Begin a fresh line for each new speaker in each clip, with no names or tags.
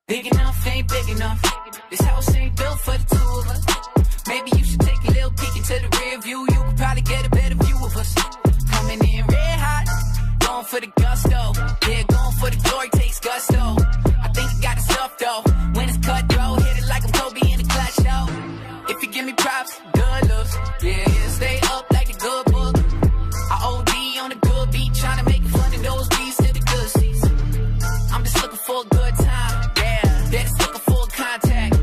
Big enough, ain't big enough. This house ain't built for the two of us. Maybe you should take a little peek into the rear view. You could probably get a better view of us. Coming in red hot, going for the gusto. Yeah, going for the glory takes gusto. I think I got the stuff though. When it's cutthroat, hit it like I'm Kobe in the clutch though. If you give me props, good looks. Yeah, stay up like the good book. I OD on the good beat, trying to make it fun of those beats to the good seats. I'm just looking for a good time. Yeah, that's looking for a contact.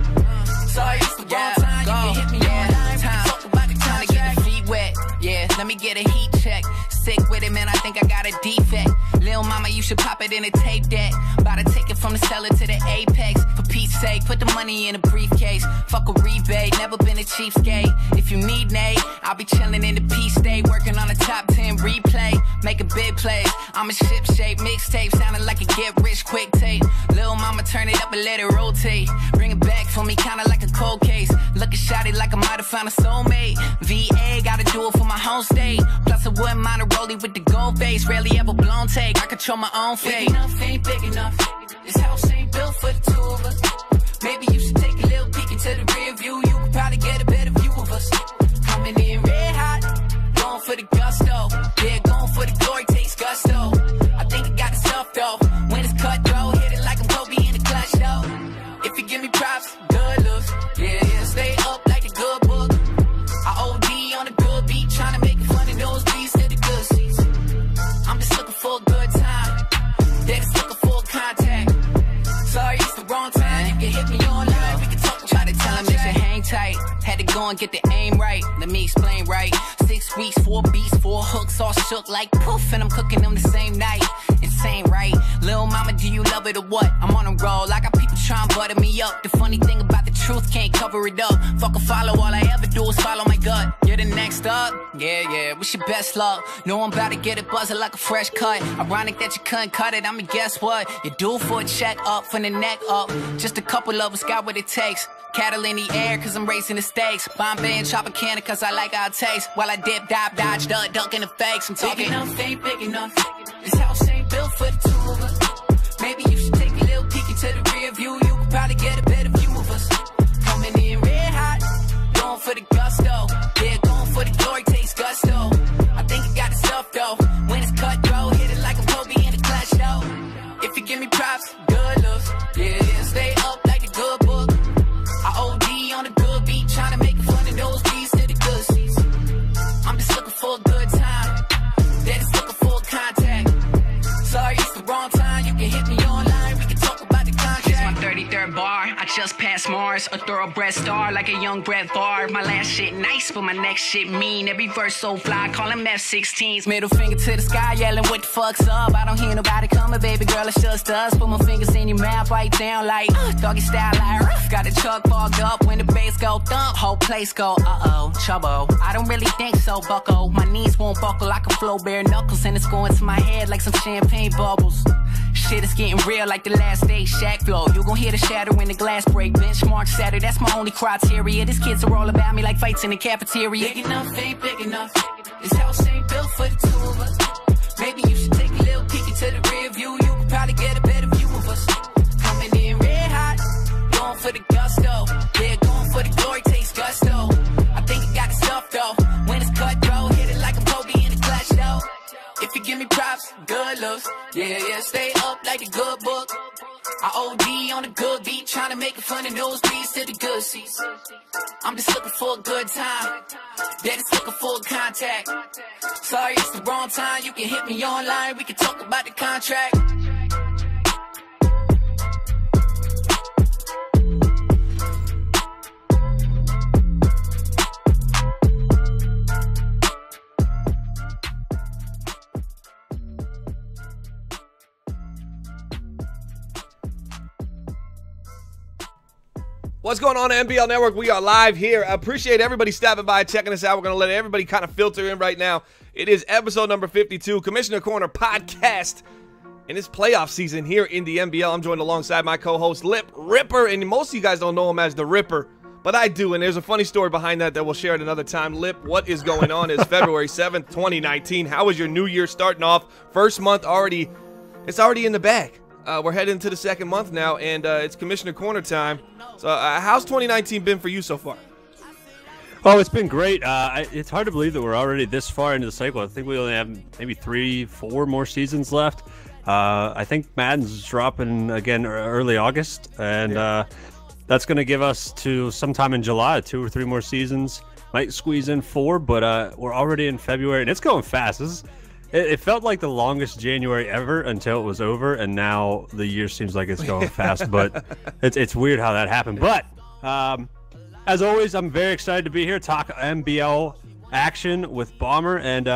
Sorry, it's the wrong time. You can hit me online. Talk about the time to get the feet wet. Yeah, let me get a heat check. Sick with it, man, I think I got a defect. Lil' mama, you should pop it in a tape deck. About to take it from the cellar to the apex. For Pete's sake, put the money in a briefcase. Fuck a rebate, never been a cheapskate. If you need Nate, I'll be chilling in the P-State. Working on a top 10 replay. Making big plays, I'm a ship shape. Mixtape, sounding like a get rich quick tape. Lil' mama, turn it up and let it rotate. Bring it back for me, kinda like a cold case. Looking shotty like I might've found a soulmate. VA, gotta do it for my home state. Plus I wouldn't mind a rollie with the gold face. Rarely ever blown take, I control my own fate. Big enough, ain't big enough. This house ain't built for the two of us. Maybe you should take a little peek into the rear view. You could probably get a better view of us. Coming in red hot, going for the gusto. Yeah, going for the glory takes gusto. I think I got the stuff though. When it's cutthroat, hit it like I'm Kobe in the clutch though. If you give me props, good looks. Yeah, stay up like the good book. I OD on a good beat, trying to make it fun of those beats to the good seats. I'm just looking for a good time. They're just looking for a contact. Sorry, it's the wrong time. You can hit me online. We can talk about it. Tell them it should hang tight. Had to go and get the aim right. Let me explain right. 6 weeks, 4 beats, 4 hooks, all shook like poof, and I'm cooking them the same night. Insane, right? Lil' mama, do you love it or what? I'm on a roll. I got people trying to butter me up. The funny thing about the truth, can't cover it up. Fuck a follow, all I ever do is follow my gut. You're the next up? Yeah, wish you best luck. Know I'm about to get it buzzing like a fresh cut. Ironic that you couldn't cut it, I mean, guess what? You're due for a check up, from the neck up. Just a couple of us got what it takes. Cattle in the air, cause I'm raising the stakes. Bombay and Tropicana, cause I like how it tastes. While I dip, dive, dodge, duck in the fakes. I'm talking big enough, ain't big enough. This house ain't built for the two of us. Maybe you should take a little peek into the rear view. You could probably get a better view of us. Coming in red hot, going for the gusto. Yeah, going for the glory takes gusto. I think I got the stuff though. When it's cutthroat, hit it like I'm Kobe in the clutch though. If you give me props, good looks. Yeah, stay up like the good book. I OD on a good beat, trying to make fun of those beats to the good seats. I'm just looking for a good time. They're just looking for a contact. Sorry, it's the wrong time. You can hit me online. We can talk about the contract. It's my 33rd bar. I just passed Mars. A thoroughbred star like a young Brett Favre. My last shit nice, but my next shit mean. Every verse so fly, call him F-16s. Middle finger to the sky, yelling what the fuck's up. I don't hear nobody coming, baby girl, it's just us. Put my fingers in your mouth, right down like doggy style like got the truck fogged up when the bass go thump. Whole place go, uh-oh, trouble. I don't really think so, bucko. My knees won't buckle, I can flow bare knuckles. And it's going to my head like some champagne bubbles. Shit is getting real like the last day Shaq flow. You gon' hear the shatter when the glass break. Benchmark shatter, that's my only criteria. These kids are all about me like fights in the cafeteria. Big enough, ain't big enough. This house ain't built for the two of us. Maybe you should take a little peek into the rear view. You could probably get a better view of us. Coming in red hot, going for the gusto. Yeah, going for the glory takes gusto. I think I got the stuff though. When it's cutthroat, hit it like I'm Kobe in the clutch though. If you give me props, good looks. Yeah, stay up like the good book. I OD on a good beat, trying to make it fun of those beats to the good seats. I'm just looking for a good time. They're just looking for a contact. Sorry, it's the wrong time. You can hit me online. We can talk about the contract.
What's going on, NBL Network? We are live here. I appreciate everybody stopping by, checking us out. We're going to let everybody kind of filter in right now. It is episode number 52, Commissioner Corner Podcast. In this playoff season here in the NBL, I'm joined alongside my co-host, Lip Ripper. And most of you guys don't know him as the Ripper, but I do. And there's a funny story behind that we'll share at another time. Lip, what is going on? It's February 7th, 2019. How is your new year starting off? First month already, it's already in the bag. We're heading into the second month now, and it's Commissioner Corner time. So how's 2019 been for you so far?
Oh, it's been great. It's hard to believe that we're already this far into the cycle. I think we only have maybe 3-4 more seasons left. I think Madden's dropping again early August, and that's going to give us to sometime in July 2 or 3 more seasons. Might squeeze in 4, but we're already in February, and it's going fast. It felt like the longest January ever until it was over, and now the year seems like it's going fast. But it's weird how that happened. But as always, I'm very excited to be here, talk NBL action with Bomber, and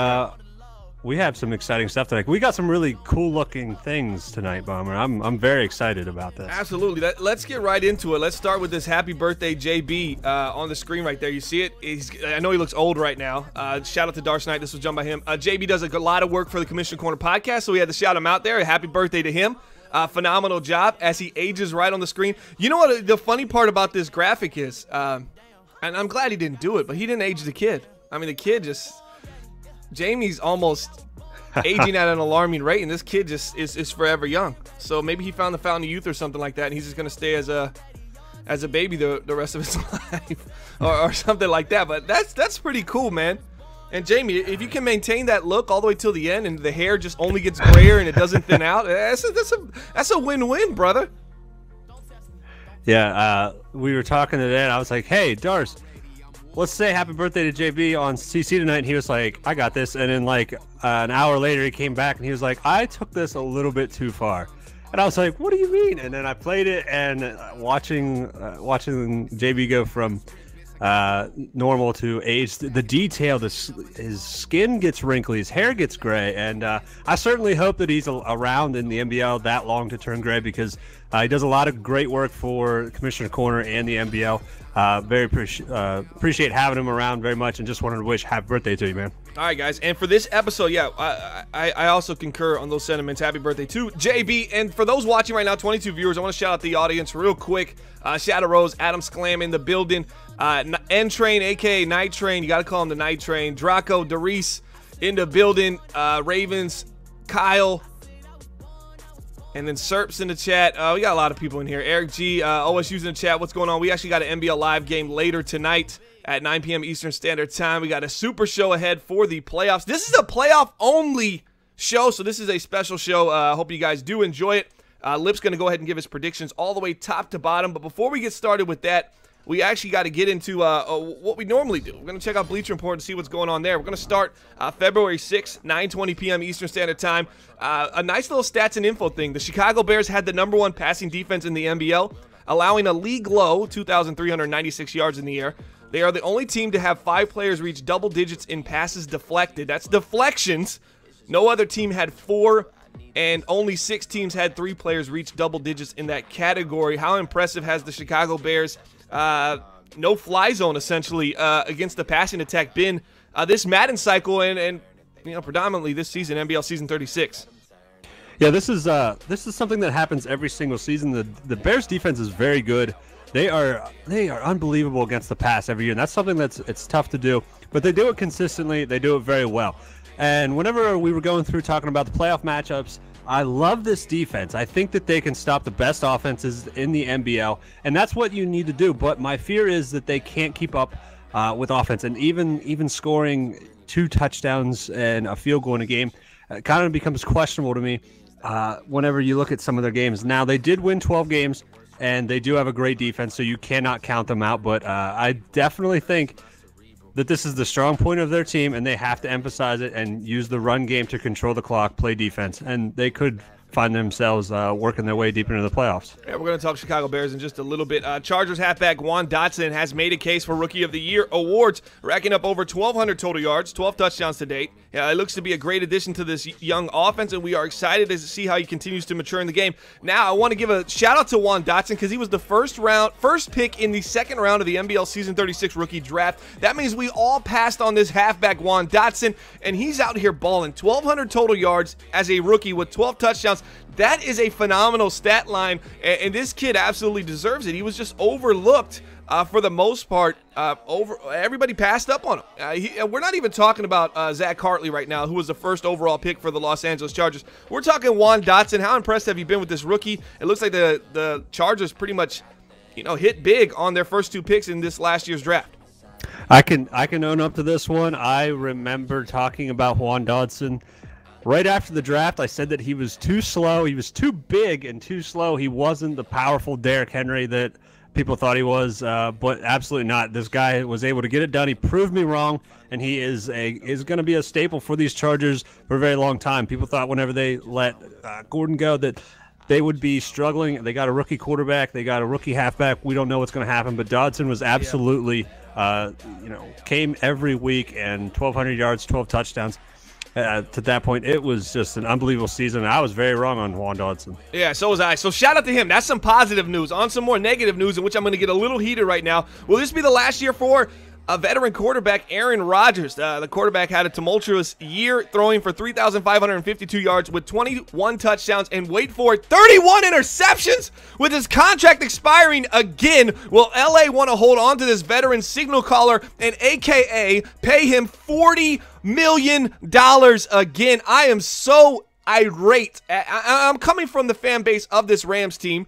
we have some exciting stuff tonight. We got some really cool-looking things tonight, Bomber. I'm very excited about this.
Absolutely. Let's get right into it. Let's start with this happy birthday JB on the screen right there. You see it? I know he looks old right now. Shout out to Darce Knight. This was done by him. JB does a lot of work for the Commissioner Corner podcast, so we had to shout him out there. Happy birthday to him. Phenomenal job as he ages right on the screen. You know what the funny part about this graphic is? And I'm glad he didn't do it, but he didn't age the kid. I mean, the kid just... Jamie's almost aging at an alarming rate, and this kid just is forever young. So maybe he found the fountain of youth or something like that, and he's just going to stay as a baby the rest of his life or something like that. But that's pretty cool, man. And Jamie, if you can maintain that look all the way till the end and the hair just only gets grayer and it doesn't thin out, that's a win-win, brother.
Yeah, we were talking today, and I was like, hey, Darce, let's say happy birthday to JB on CC tonight, and he was like, I got this. And then like an hour later he came back and he was like, I took this a little bit too far. And I was like, what do you mean? And then I played it, and watching JB go from normal to age, the detail, his skin gets wrinkly, his hair gets gray, and I certainly hope that he's around in the NBL that long to turn gray, because he does a lot of great work for Commissioner Corner and the NBL. Very appreciate having him around very much, and just wanted to wish happy birthday to you, man. All
right, guys, and for this episode, yeah, I also concur on those sentiments. Happy birthday to JB. And for those watching right now, 22 viewers, I want to shout out the audience real quick. Shadow Rose, Adam Sclam in the building, N-Train, aka Night Train, you got to call him the Night Train, Draco, Darice in the building, Ravens, Kyle, and then Serps in the chat. We got a lot of people in here. Eric G, OSU's in the chat. What's going on? We actually got an NBL live game later tonight at 9 p.m. Eastern Standard Time. We got a super show ahead for the playoffs. This is a playoff-only show, so this is a special show. I hope you guys do enjoy it. Lip's going to go ahead and give his predictions all the way top to bottom. But before we get started with that, we actually got to get into what we normally do. We're going to check out Bleacher Report and see what's going on there. We're going to start February 6th, 9:20 p.m. Eastern Standard Time. A nice little stats and info thing. The Chicago Bears had the #1 passing defense in the NBL, allowing a league low 2,396 yards in the air. They are the only team to have 5 players reach double digits in passes deflected. That's deflections. No other team had 4, and only 6 teams had 3 players reach double digits in that category. How impressive has the Chicago Bears no fly zone essentially against the passing attack been this Madden cycle and you know, predominantly this season, NBL season 36?
Yeah, this is something that happens every single season. The Bears defense is very good. They are unbelievable against the pass every year, and that's something it's tough to do, but they do it consistently. They do it very well. And whenever we were going through talking about the playoff matchups, I love this defense. I think that they can stop the best offenses in the NBL, and that's what you need to do. But my fear is that they can't keep up with offense, and even scoring 2 touchdowns and a field goal in a game kind of becomes questionable to me whenever you look at some of their games. Now, they did win 12 games, and they do have a great defense, so you cannot count them out. But I definitely think that this is the strong point of their team, and they have to emphasize it and use the run game to control the clock, play defense, and they could find themselves working their way deep into the playoffs.
Yeah, we're going to talk Chicago Bears in just a little bit. Chargers halfback Juan Dotson has made a case for Rookie of the Year awards, racking up over 1,200 total yards, 12 touchdowns to date. It looks to be a great addition to this young offense, and we are excited to see how he continues to mature in the game. Now, I want to give a shout-out to Juan Dotson because he was the first pick in the second round of the NBL Season 36 rookie draft. That means we all passed on this halfback Juan Dotson, and he's out here balling. 1,200 total yards as a rookie with 12 touchdowns. That is a phenomenal stat line, and this kid absolutely deserves it. He was just overlooked for the most part, everybody passed up on him. We're not even talking about Zach Hartley right now, who was the first overall pick for the Los Angeles Chargers. We're talking Juan Dotson. How impressed have you been with this rookie? It looks like the Chargers pretty much, hit big on their first 2 picks in this last year's draft.
I can own up to this one. I remember talking about Juan Dotson right after the draft. I said that he was too slow. He was too big and too slow. He wasn't the powerful Derrick Henry that people thought he was, but absolutely not. This guy was able to get it done. He proved me wrong, and he is going to be a staple for these Chargers for a very long time. People thought whenever they let Gordon go that they would be struggling. They got a rookie quarterback. They got a rookie halfback. We don't know what's going to happen, but Dodson was absolutely, came every week and 1,200 yards, 12 touchdowns. To that point, it was just an unbelievable season. I was very wrong on Juan Dodson.
Yeah, so was I. So shout out to him. That's some positive news. On some more negative news, in which I'm going to get a little heated right now. Will this be the last year for a veteran quarterback, Aaron Rodgers? The quarterback had a tumultuous year, throwing for 3,552 yards with 21 touchdowns and, wait for it, 31 interceptions. With his contract expiring again, will LA want to hold on to this veteran signal caller and AKA pay him $40 million again? I am so irate. I'm coming from the fan base of this Rams team.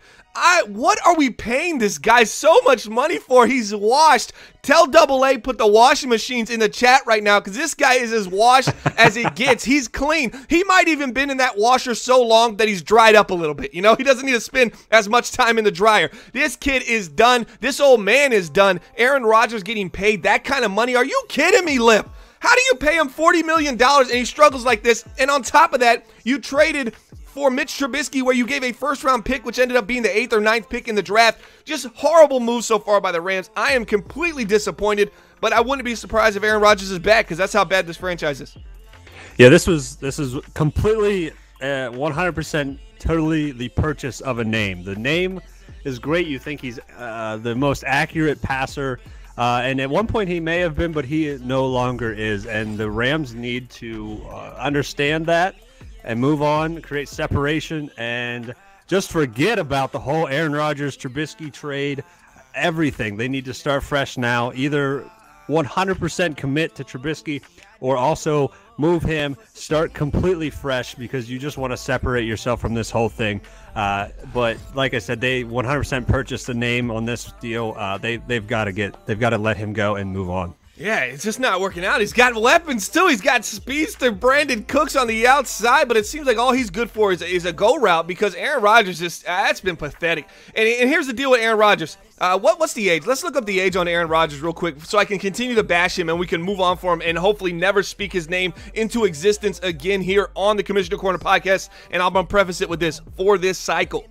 What are we paying this guy so much money for? He's washed. Tell AA put the washing machines in the chat right now, because this guy is as washed as it gets. He's clean. He might even been in that washer so long that he's dried up a little bit. He doesn't need to spend as much time in the dryer. This kid is done. This old man is done. Aaron Rodgers getting paid that kind of money. Are you kidding me, Lip? How do you pay him $40 million and he struggles like this? And on top of that, you traded for Mitch Trubisky, where you gave a first-round pick, which ended up being the 8th or 9th pick in the draft. Just horrible moves so far by the Rams. I am completely disappointed, but I wouldn't be surprised if Aaron Rodgers is back, because that's how bad this franchise is.
Yeah, this was completely 100% totally the purchase of a name. The name is great. You think he's the most accurate passer, and at one point he may have been, but he no longer is. And the Rams need to understand that and move on, create separation, and just forget about the whole Aaron Rodgers, Trubisky trade, everything. They need to start fresh now. Either 100% commit to Trubisky or also move him, start completely fresh, because you just want to separate yourself from this whole thing. But like I said, they 100% purchased the name on this deal. They've got to let him go and move on.
Yeah, it's just not working out. He's got weapons, too. He's got speedster Brandon Cooks on the outside, but it seems like all he's good for is a go route, because Aaron Rodgers just, that's been pathetic. And here's the deal with Aaron Rodgers. What's the age? Let's look up the age on Aaron Rodgers real quick so I can continue to bash him and we can move on for him and hopefully never speak his name into existence again here on the Commissioner Corner podcast. And I'm going to preface it with this: for this cycle.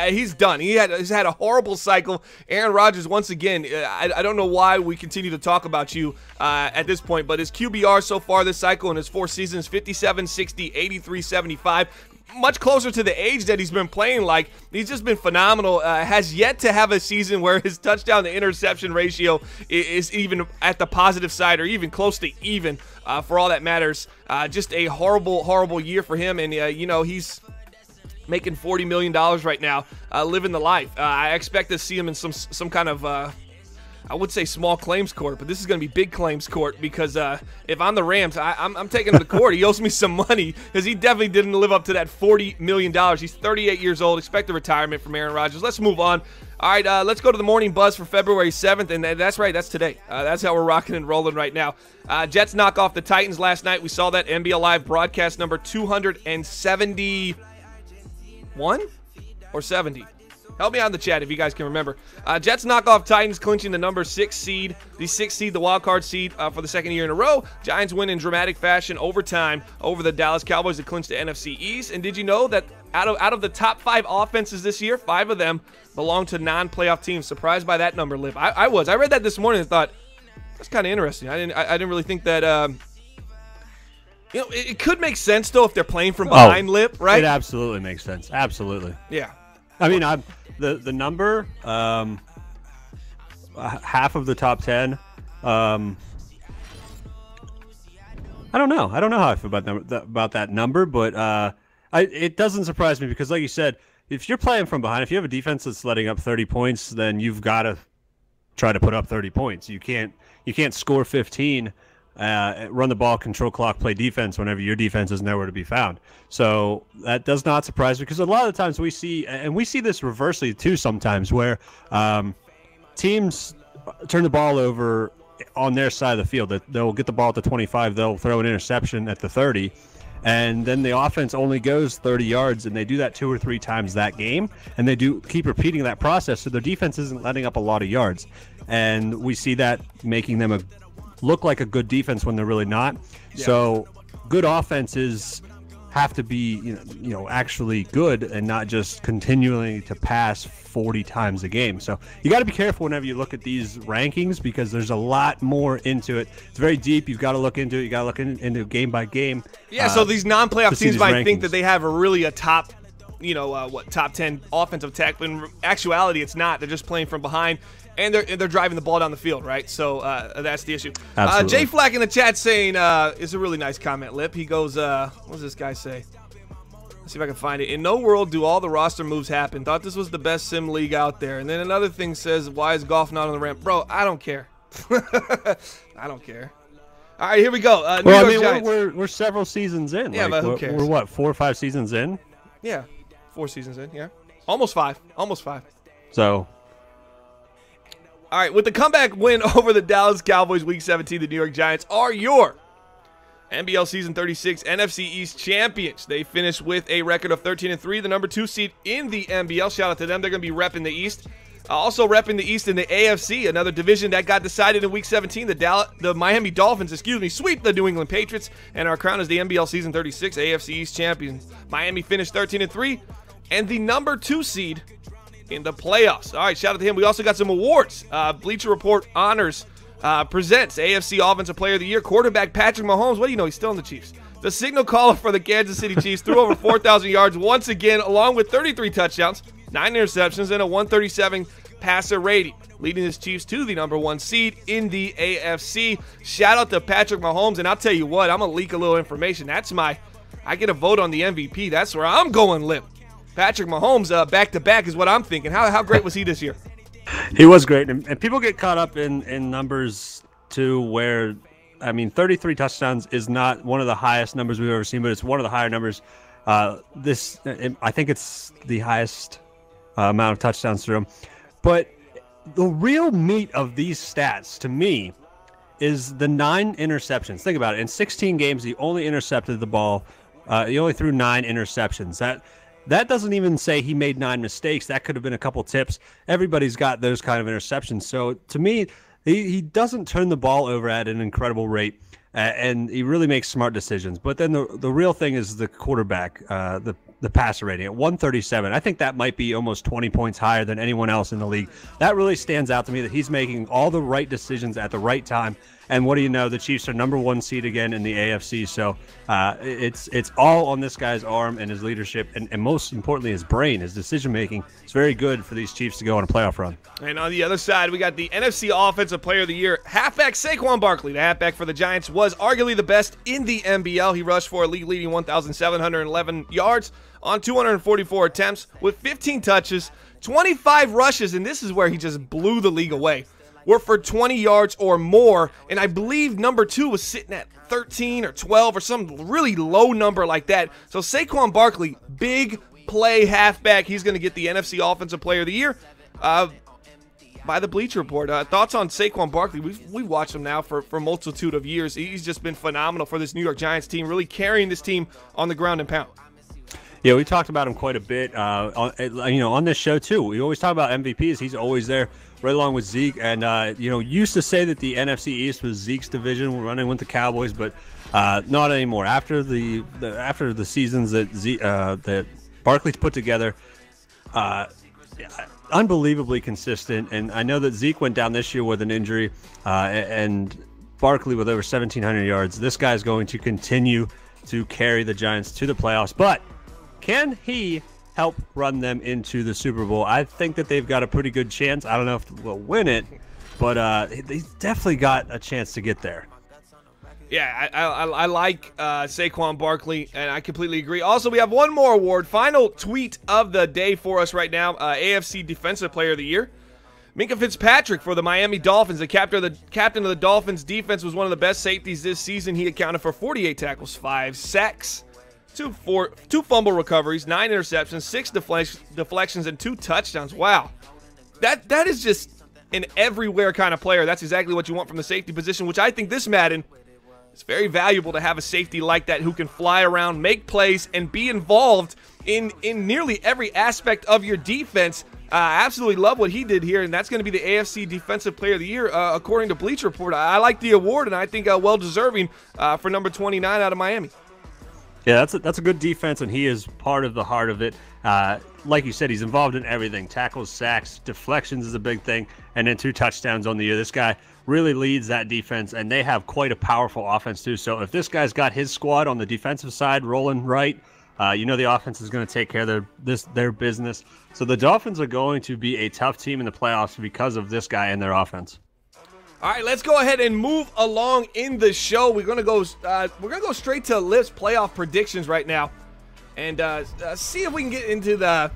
He's done. He's had a horrible cycle. Aaron Rodgers, once again, I don't know why we continue to talk about you at this point, but his QBR so far this cycle in his 4 seasons, 57, 60, 83, 75. Much closer to the age that he's been playing like. He's just been phenomenal. Has yet to have a season where his touchdown to interception ratio is even at the positive side or even close to even, for all that matters. Just a horrible, horrible year for him. And, he's making $40 million right now, living the life. I expect to see him in some kind of, I would say small claims court, but this is going to be big claims court, because if I'm the Rams, I'm taking him to court. He owes me some money, because he definitely didn't live up to that $40 million. He's 38 years old. Expect a retirement from Aaron Rodgers. Let's move on. All right, let's go to the morning buzz for February 7th, and that's right, that's today. That's how we're rocking and rolling right now. Jets knock off the Titans last night. We saw that. NBA Live broadcast number 271 or 70. Help me out in the chat if you guys can remember. Jets knock off Titans, clinching the number 6 seed. The 6th seed, the wild card seed for the second year in a row. Giants win in dramatic fashion overtime over the Dallas Cowboys to clinch the NFC East. And did you know that out of the top 5 offenses this year, 5 of them belong to non-playoff teams? Surprised by that number, Liv. I was. I read that this morning and thought, that's kind of interesting. I didn't really think that... it could make sense, though, if they're playing from behind, Lip, right?
It absolutely makes sense. Absolutely.
Yeah.
I mean, the number, half of the top 10, I don't know. I don't know how I feel about that number, but it doesn't surprise me, because, like you said, if you're playing from behind, if you have a defense that's letting up 30 points, then you've got to try to put up 30 points. You can't score 15, run the ball, control clock, play defense whenever your defense is nowhere to be found. So that does not surprise me, because a lot of the times we see this reversely too sometimes, where teams turn the ball over on their side of the field. They'll get the ball at the 25, they'll throw an interception at the 30, and then the offense only goes 30 yards, and they do that 2 or 3 times that game, and they do keep repeating that process, so their defense isn't letting up a lot of yards. And we see that making them look like a good defense when they're really not. Yeah. So good offenses have to be actually good, and not just continually to pass 40 times a game. So you got to be careful whenever you look at these rankings, because there's a lot more into it. It's very deep. You've got to look into it. You got to look into game by game.
Yeah. So these non-playoff teams might think that they have a top, top 10 offensive tech, but in actuality, it's not. They're just playing from behind, and they're driving the ball down the field, right? So that's the issue. Jay Flack in the chat saying, it's a really nice comment, Lip. He goes, what does this guy say? Let's see if I can find it. In no world do all the roster moves happen. Thought this was the best sim league out there. And then another thing says, why is golf not on the ramp? Bro, I don't care. I don't care. All right, here we go.
We're several seasons in.
Yeah, but who cares?
We're what, 4 or 5 seasons in?
Yeah, 4 seasons in, yeah. Almost 5.
So...
All right, with the comeback win over the Dallas Cowboys Week 17, the New York Giants are your NBL Season 36 NFC East champions. They finished with a record of 13-3, the number 2 seed in the NBL. Shout out to them. They're going to be repping the East. Also repping the East in the AFC, another division that got decided in Week 17. The Miami Dolphins, sweep the New England Patriots, and are crowned as the NBL Season 36 AFC East champions. Miami finished 13-3, and the number 2 seed in the playoffs. All right, shout out to him. We also got some awards. Bleacher Report Honors presents AFC Offensive Player of the Year, quarterback Patrick Mahomes. What do you know? He's still in the Chiefs. The signal caller for the Kansas City Chiefs threw over 4,000 yards once again, along with 33 touchdowns, 9 interceptions, and a 137 passer rating, leading his Chiefs to the number 1 seed in the AFC. Shout out to Patrick Mahomes, and I'll tell you what, I'm going to leak a little information. I get a vote on the MVP. That's where I'm going, Lip. Patrick Mahomes back-to-back is what I'm thinking. How great was he this year?
He was great. And people get caught up in numbers, too, where, 33 touchdowns is not one of the highest numbers we've ever seen, but it's one of the higher numbers. I think it's the highest amount of touchdowns through him. But the real meat of these stats, to me, is the 9 interceptions. Think about it. In 16 games, he only intercepted the ball. He only threw 9 interceptions. That doesn't even say he made 9 mistakes. That could have been a couple tips. Everybody's got those kind of interceptions. So to me, he doesn't turn the ball over at an incredible rate, and he really makes smart decisions. But then the real thing is the quarterback, the passer rating at 137. I think that might be almost 20 points higher than anyone else in the league. That really stands out to me, that he's making all the right decisions at the right time. And what do you know? The Chiefs are number 1 seed again in the AFC. So it's all on this guy's arm and his leadership, and most importantly, his brain, his decision-making. It's very good for these Chiefs to go on a playoff run. And
on the other side, we got the NFC Offensive Player of the Year, halfback Saquon Barkley. The halfback for the Giants was arguably the best in the NBL. He rushed for a league-leading 1,711 yards on 244 attempts with 15 touches, 25 rushes, and this is where he just blew the league away, were for 20 yards or more, and I believe number 2 was sitting at 13 or 12 or some really low number like that. So Saquon Barkley, big play halfback. He's going to get the NFC Offensive Player of the Year by the Bleacher Report. Thoughts on Saquon Barkley? We've watched him now for a multitude of years. He's just been phenomenal for this New York Giants team, really carrying this team on the ground and pound.
Yeah, we talked about him quite a bit on this show, too. We always talk about MVPs. He's always there, right along with Zeke. And, used to say that the NFC East was Zeke's division, running with the Cowboys, but not anymore. After the seasons that Barkley's put together, unbelievably consistent. And I know that Zeke went down this year with an injury, and Barkley with over 1,700 yards. This guy's going to continue to carry the Giants to the playoffs. But can he help run them into the Super Bowl? I think that they've got a pretty good chance. I don't know if we'll win it, but he's definitely got a chance to get there.
Yeah, I like Saquon Barkley, and I completely agree. Also, we have one more award. Final tweet of the day for us right now, AFC Defensive Player of the Year. Minkah Fitzpatrick for the Miami Dolphins, the captain of the Dolphins defense, was one of the best safeties this season. He accounted for 48 tackles, 5 sacks, 2 fumble recoveries, 9 interceptions, 6 deflections, and 2 touchdowns. Wow. That is just an everywhere kind of player. That's exactly what you want from the safety position, which I think this Madden, it's very valuable to have a safety like that who can fly around, make plays, and be involved in nearly every aspect of your defense. Absolutely love what he did here, and that's going to be the AFC Defensive Player of the Year, according to Bleacher Report. I like the award, and I think well-deserving for number 29 out of Miami.
Yeah, that's a good defense, and he is part of the heart of it. Like you said, he's involved in everything. Tackles, sacks, deflections is a big thing, and then 2 touchdowns on the year. This guy really leads that defense, and they have quite a powerful offense too. So if this guy's got his squad on the defensive side rolling right, the offense is going to take care of their business. So the Dolphins are going to be a tough team in the playoffs because of this guy and their offense.
All right, let's go ahead and move along in the show. We're gonna go straight to Lift's playoff predictions right now, and see if we can get into the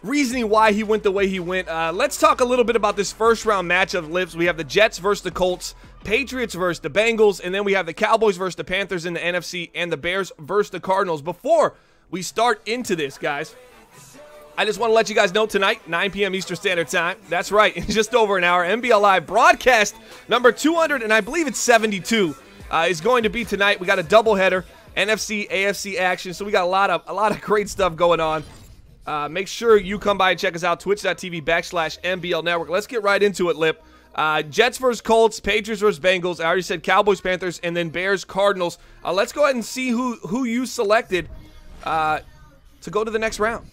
reasoning why he went the way he went. Let's talk a little bit about this first round match of Lips. We have the Jets versus the Colts, Patriots versus the Bengals, and then we have the Cowboys versus the Panthers in the NFC, and the Bears versus the Cardinals. Before we start into this, guys, I just want to let you guys know tonight, 9 p.m. Eastern Standard Time. That's right, in just over an hour, NBL Live broadcast number 200, and I believe it's 72, is going to be tonight. We got a doubleheader, NFC, AFC action, so we got a lot of great stuff going on. Make sure you come by and check us out, twitch.tv/NBL Network. Let's get right into it, Lip. Jets versus Colts, Patriots versus Bengals. I already said Cowboys, Panthers, and then Bears, Cardinals. Let's go ahead and see who you selected to go to the next round.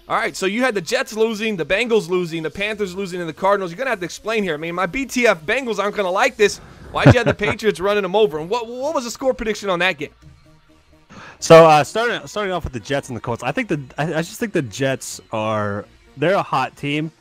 All right, so you had the Jets losing, the Bengals losing, the Panthers losing, and the Cardinals. You're going to have to explain here. I mean, my BTF Bengals aren't going to like this. Why'd you have the Patriots running them over? And what was the score prediction on that game?
So starting off with the Jets and the Colts, I just think the Jets they're a hot team,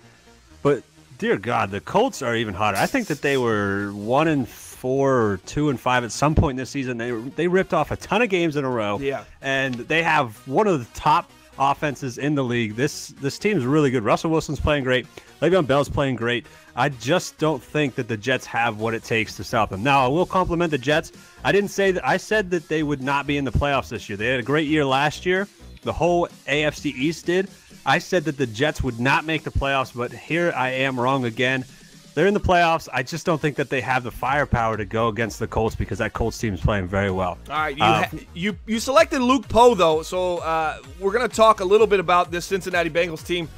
but dear God, the Colts are even hotter. I think that they were 1-4 or 2-5 at some point this season. They ripped off a ton of games in a row.
Yeah,
and they have one of the top offenses in the league. This team is really good. Russell Wilson's playing great. Le'Veon Bell's playing great. I just don't think that the Jets have what it takes to stop them. Now, I will compliment the Jets. I said that they would not be in the playoffs this year. They had a great year last year. The whole AFC East did. I said that the Jets would not make the playoffs, but here I am wrong again. They're in the playoffs. I just don't think that they have the firepower to go against the Colts because that Colts team is playing very well.
All right, you selected Luke Poe, though, so we're going to talk a little bit about this Cincinnati Bengals team.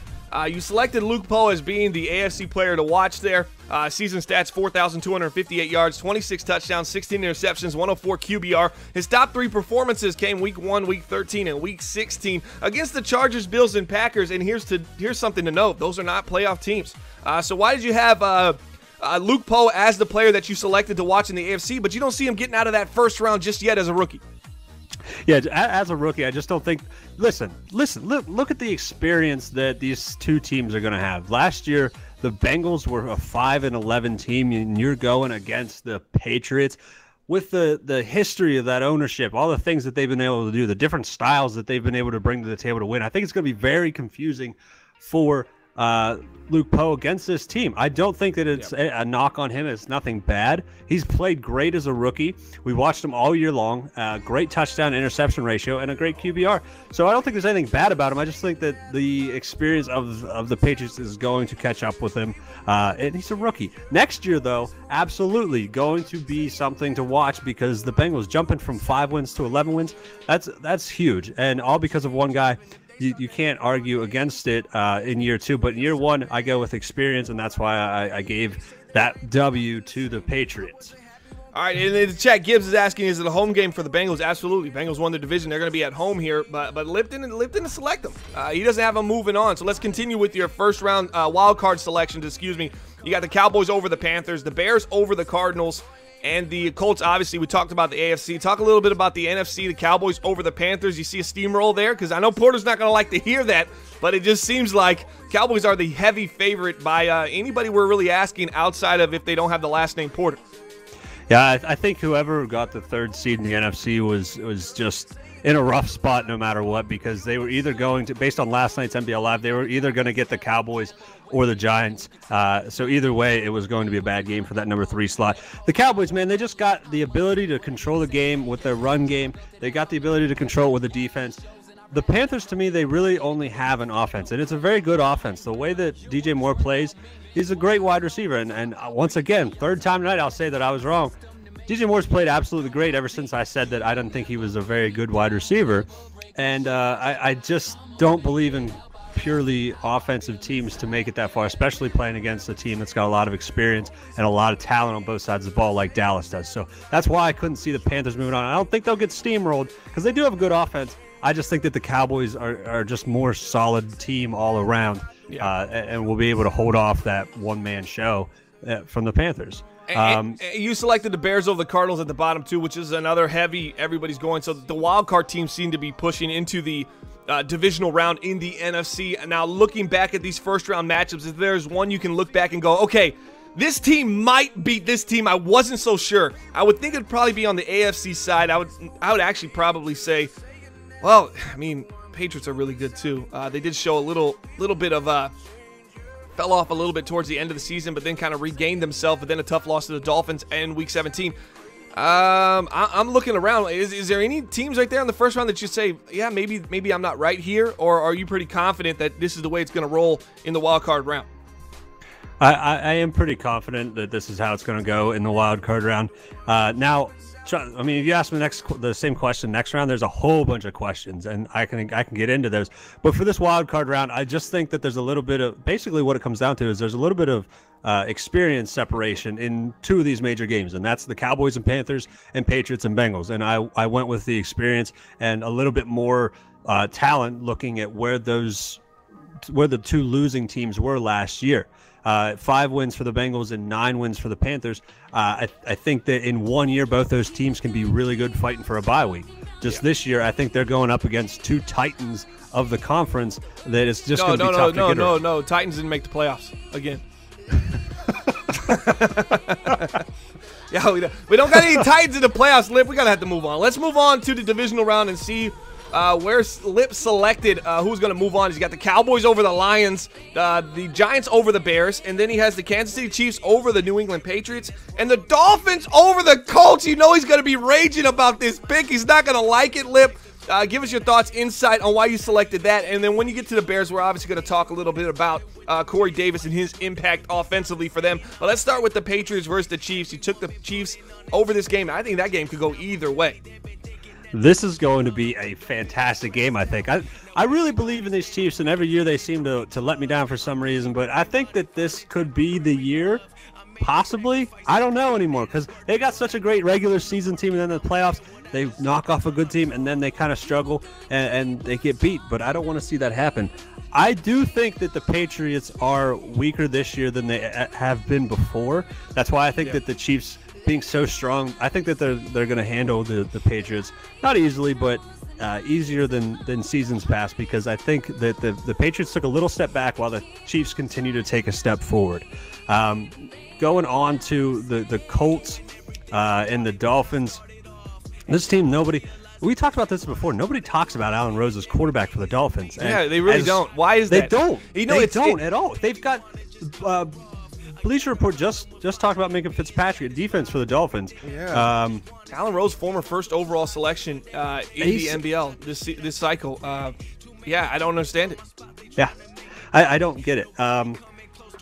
You selected Luke Poe as being the AFC player to watch there. Season stats, 4,258 yards, 26 touchdowns, 16 interceptions, 104 QBR. His top 3 performances came Week 1, Week 13, and Week 16 against the Chargers, Bills, and Packers. And here's something to note. Those are not playoff teams. So why did you have Luke Poe as the player that you selected to watch in the AFC, but you don't see him getting out of that first round just yet as a rookie?
Yeah, as a rookie, I just don't think. Listen. Look at the experience that these two teams are going to have. Last year, the Bengals were a 5-11 team, and you're going against the Patriots. With the history of that ownership, all the things that they've been able to do, the different styles that they've been able to bring to the table to win, I think it's going to be very confusing for Luke Poe against this team. I don't think that it's a knock on him. It's nothing bad. He's played great as a rookie. We watched him all year long. Great touchdown interception ratio and a great QBR. So I don't think there's anything bad about him. I just think that the experience of the Patriots is going to catch up with him. And he's a rookie. Next year, though, absolutely going to be something to watch because the Bengals jumping from 5 wins to 11 wins, that's huge. And all because of one guy. You can't argue against it in year 2, but in year 1, I go with experience, and that's why I gave that W to the Patriots.
All right, and in the chat, Gibbs is asking, is it a home game for the Bengals? Absolutely. Bengals won the division. They're going to be at home here, but Lipton didn't select them. He doesn't have them moving on. So let's continue with your first round wild card selections. Excuse me. You got the Cowboys over the Panthers, the Bears over the Cardinals, and the Colts. Obviously, we talked about the AFC. Talk a little bit about the NFC, the Cowboys over the Panthers. You see a steamroll there? Because I know Porter's not going to like to hear that, but it just seems like Cowboys are the heavy favorite by anybody we're really asking outside of if they don't have the last name Porter.
Yeah, I think whoever got the 3rd seed in the NFC was just in a rough spot no matter what, because they were either going to, based on last night's NBL Live, they were either going to get the Cowboys or the Giants. So either way, it was going to be a bad game for that number 3 slot. The Cowboys, man, they just got the ability to control the game with their run game. They got the ability to control it with the defense. The Panthers, to me, they really only have an offense, and it's a very good offense. The way that DJ Moore plays, he's a great wide receiver. And once again, 3rd time tonight, I'll say that I was wrong. DJ Moore's played absolutely great ever since I said that I didn't think he was a very good wide receiver. And I just don't believe in purely offensive teams to make it that far, especially playing against a team that's got a lot of experience and a lot of talent on both sides of the ball like Dallas does. So that's why I couldn't see the Panthers moving on. I don't think they'll get steamrolled because they do have a good offense. I just think that the Cowboys are just more solid team all around, and will be able to hold off that one-man show from the Panthers.
And you selected the Bears over the Cardinals at the bottom, too, which is another heavy everybody's going. So the wild card teams seem to be pushing into the divisional round in the NFC. And now looking back at these first-round matchups, if there's one you can look back and go, okay, this team might beat this team. I wasn't so sure. I would think it'd probably be on the AFC side. I would actually probably say, well, I mean, Patriots are really good, too. They did show a little bit of fell off a little bit towards the end of the season, but then kind of regained themselves, but then a tough loss to the Dolphins in Week 17. I'm looking around. Is there any teams right there in the first round that you say, yeah, maybe I'm not right here, or are you pretty confident that this is the way it's going to roll in the wild card round?
I am pretty confident that this is how it's going to go in the wild card round. Now, I mean, if you ask me the same question next round, there's a whole bunch of questions, and I can get into those. But for this wild card round, I just think that there's a little bit of, basically what it comes down to is there's a little bit of experience separation in 2 of these major games, and that's the Cowboys and Panthers and Patriots and Bengals. And I went with the experience and a little bit more talent, looking at where the 2 losing teams were last year. 5 wins for the Bengals and 9 wins for the Panthers. I think that in 1 year, both those teams can be really good fighting for a bye week. This year, I think they're going up against 2 titans of the conference that it's just going to be tough to get around.
No. Titans didn't make the playoffs again. Yeah, we don't got any Titans in the playoffs, Lip. We got to have to move on. Let's move on to the divisional round and see where Lip selected who's going to move on. He's got the Cowboys over the Lions, the Giants over the Bears, and then he has the Kansas City Chiefs over the New England Patriots, and the Dolphins over the Colts. You know he's going to be raging about this pick. He's not going to like it, Lip. Give us your thoughts, insight on why you selected that, and then when you get to the Bears, we're obviously going to talk a little bit about Corey Davis and his impact offensively for them. But let's start with the Patriots versus the Chiefs. You took the Chiefs over this game. I think that game could go either way.
This is going to be a fantastic game, I think. I really believe in these Chiefs, and every year they seem to let me down for some reason, but I think that this could be the year, possibly. I don't know anymore, because they got such a great regular season team, and then in the playoffs, they knock off a good team, and then they kind of struggle, and they get beat, but I don't want to see that happen. I do think that the Patriots are weaker this year than they have been before. That's why I think that the Chiefs, being so strong, I think that they're going to handle the Patriots, not easily, but easier than seasons past, because I think that the Patriots took a little step back while the Chiefs continue to take a step forward. Going on to the Colts and the Dolphins, this team, we talked about this before. Nobody talks about Allen Rose as quarterback for the Dolphins.
Yeah, they really don't. Why is that?
They don't. They don't at all. They've got Bleacher Report just talked about Minka Fitzpatrick, defense for the Dolphins.
Yeah. Allen Rose, former first overall selection in the NBL this cycle. Yeah, I don't understand it.
Yeah, I don't get it.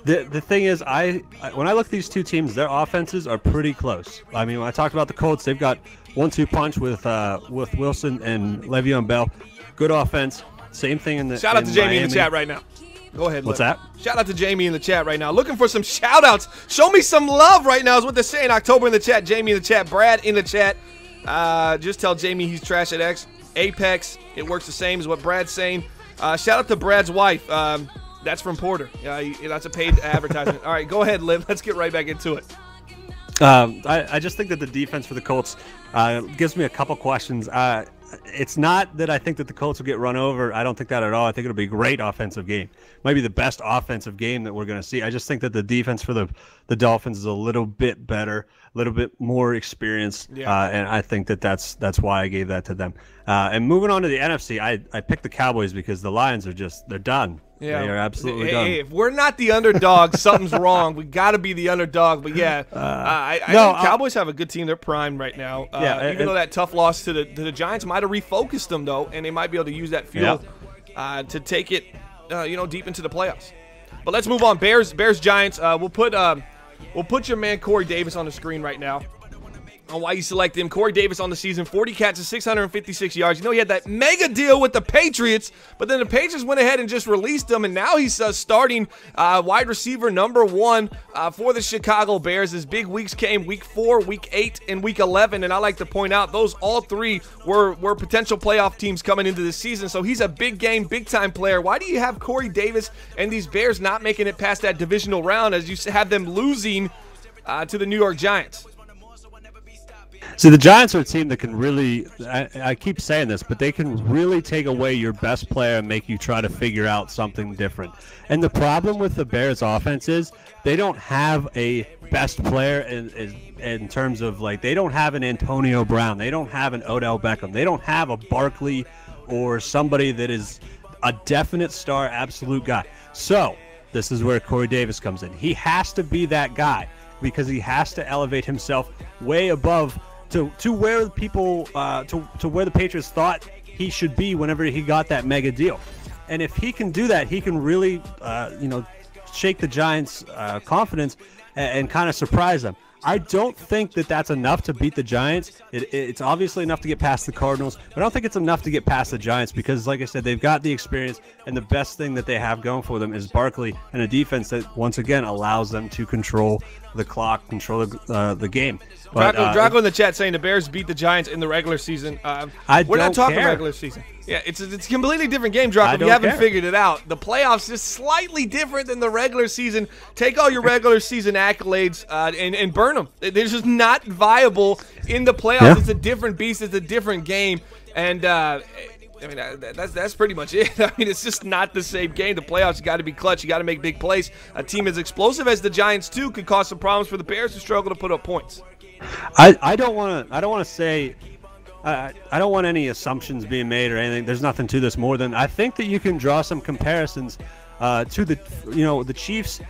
The thing is, when I look at these 2 teams, their offenses are pretty close. I mean, when I talked about the Colts, they've got 1-2 punch with Wilson and Le'Veon Bell. Good offense. Same thing in the
shout out to Jamie
Miami.
in the chat right now. Go ahead.
What's that?
Shout out to Jamie in the chat right now. Looking for some shout outs. Show me some love right now is what they're saying. October in the chat. Jamie in the chat. Brad in the chat. Just tell Jamie he's trash at Apex. It works the same as what Brad's saying. Shout out to Brad's wife. That's from Porter. That's a paid advertisement. All right, go ahead, Liv. Let's get right back into it.
I just think that the defense for the Colts gives me a couple questions. It's not that I think that the Colts will get run over. I don't think that at all. I think it'll be a great offensive game. Might be the best offensive game that we're going to see. I just think that the defense for the the Dolphins is a little bit better, a little bit more experienced, and I think that's why I gave that to them. And moving on to the NFC, I picked the Cowboys because the Lions are they're done.
Yeah,
they are absolutely done.
Hey, if we're not the underdog, something's wrong. We got to be the underdog. But yeah, I think Cowboys have a good team. They're primed right now. Even though that tough loss to the Giants might have refocused them, though, and they might be able to use that fuel to take it, deep into the playoffs. But let's move on. Bears, Giants. We'll put your man Corey Davis on the screen right now. On why you select him. Corey Davis on the season, 40 catches, 656 yards. He had that mega deal with the Patriots, but then the Patriots went ahead and just released him, and now he's starting wide receiver #1 for the Chicago Bears. His big weeks came week 4, week 8, and week 11, and I like to point out those all three were potential playoff teams coming into this season, so he's a big game, big-time player. Why do you have Corey Davis and these Bears not making it past that divisional round as you have them losing to the New York Giants?
See, the Giants are a team that can really, I keep saying this, but they can really take away your best player and make you try to figure out something different. And the problem with the Bears offense is they don't have a best player in terms of, like, they don't have an Antonio Brown. They don't have an Odell Beckham. They don't have a Barkley or somebody that is a definite star, absolute guy. So this is where Corey Davis comes in. He has to be that guy because he has to elevate himself way above to where people to where the Patriots thought he should be whenever he got that mega deal. And if he can do that, he can really shake the Giants' confidence and kind of surprise them. I don't think that that's enough to beat the Giants. It's obviously enough to get past the Cardinals, but I don't think it's enough to get past the Giants because, like I said, they've got the experience, and the best thing that they have going for them is Barkley and a defense that, once again, allows them to control the clock, control the game. But,
Draco in the chat saying the Bears beat the Giants in the regular season. We're not talking regular season. Yeah, it's a completely different game, Draco. If you haven't figured it out, the playoffs is slightly different than the regular season. Take all your regular season accolades and burn them. They're just not viable in the playoffs. Yeah. It's a different beast. It's a different game. And that's pretty much it. I mean, it's just not the same game. The playoffs, you got to be clutch. You got to make big plays. A team as explosive as the Giants too could cause some problems for the Bears who struggle to put up points.
I don't want to say. I don't want any assumptions being made or anything. There's nothing to this more than I think that you can draw some comparisons to the Chiefs